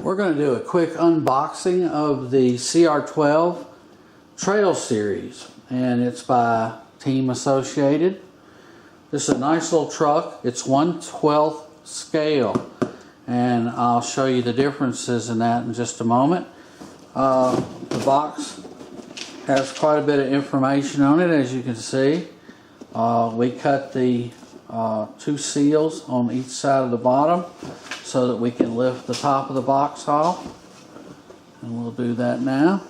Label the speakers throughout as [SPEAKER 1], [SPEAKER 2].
[SPEAKER 1] We're going to do a quick unboxing of the CR12 Trail Series, and it's by Team Associated. This is a nice little truck. It's 1/12 scale, and I'll show you the differences in that in just a moment. The box has quite a bit of information on it, as you can see. We cut the two seals on each side of the bottom so that we can lift the top of the box off, and we'll do that now.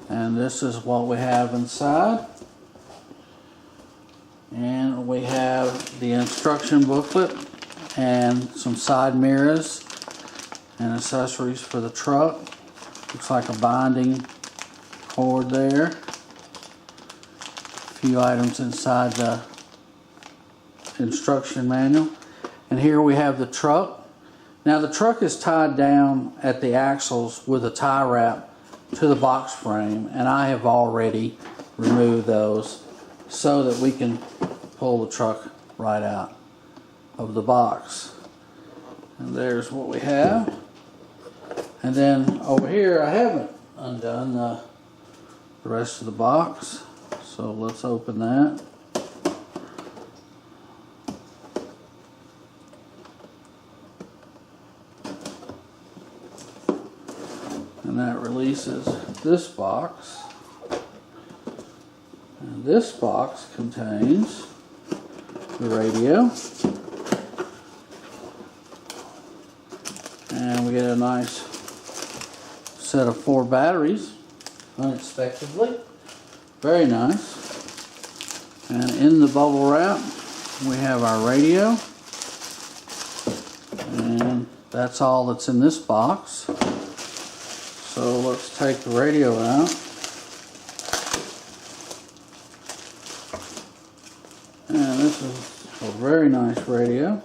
[SPEAKER 1] And this is what we have inside, and we have the instruction booklet and some side mirrors and accessories for the truck. Looks like a binding cord there, a few items inside the instruction manual. And here we have the truck. Now the truck is tied down at the axles with a tie wrap to the box frame, and I have already removed those so that we can pull the truck right out of the box. And there's what we have. And then over here I haven't undone the rest of the box, so let's open that. And that releases this box. And this box contains the radio. And we get a nice set of 4 batteries, unexpectedly. Very nice. And in the bubble wrap, we have our radio. And that's all that's in this box. So let's take the radio out. And this is a very nice radio.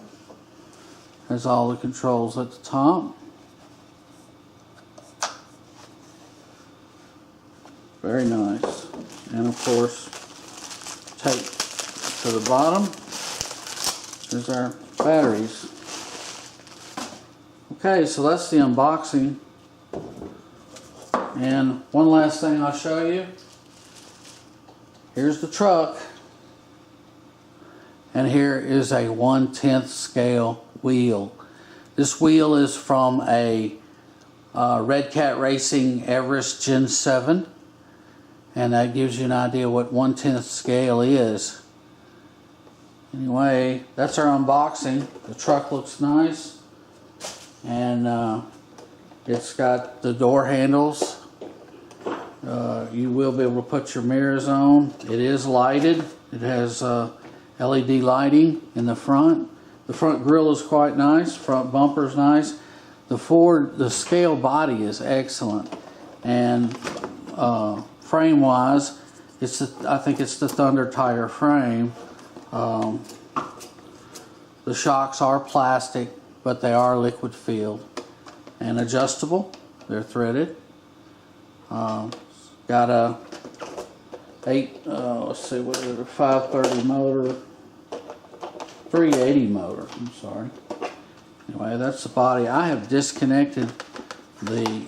[SPEAKER 1] Has all the controls at the top. Very nice. And of course, tape to the bottom is our batteries. Okay, so that's the unboxing. And one last thing I'll show you. Here's the truck. And here is a 1/10 scale wheel. This wheel is from a Red Cat Racing Everest Gen 7. And that gives you an idea what 1/10 scale is. Anyway, that's our unboxing. The truck looks nice. And it's got the door handles. You will be able to put your mirrors on. It is lighted. It has LED lighting in the front. The front grille is quite nice. Front bumper is nice. The scale body is excellent. And frame wise, I think it's the Thunder Tiger frame. The shocks are plastic, but they are liquid filled and adjustable. They're threaded. Got a 530 motor, 380 motor, I'm sorry. Anyway, that's the body. I have disconnected the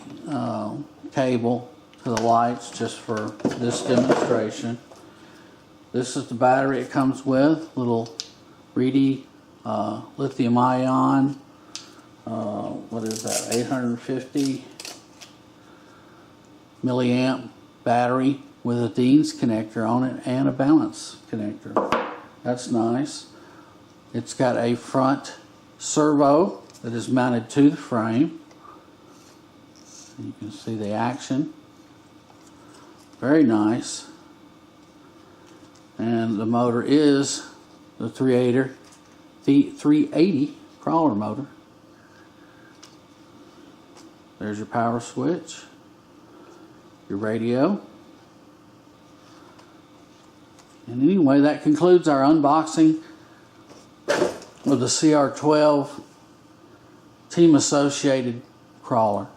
[SPEAKER 1] cable to the lights just for this demonstration. This is the battery it comes with, little Reedy lithium ion, what is that, 850 milliamp battery with a Dean's connector on it and a balance connector. That's nice. It's got a front servo that is mounted to the frame. You can see the action. Very nice. And the motor is the 380 crawler motor. There's your power switch, your radio. And anyway, that concludes our unboxing of the CR12 Team Associated crawler.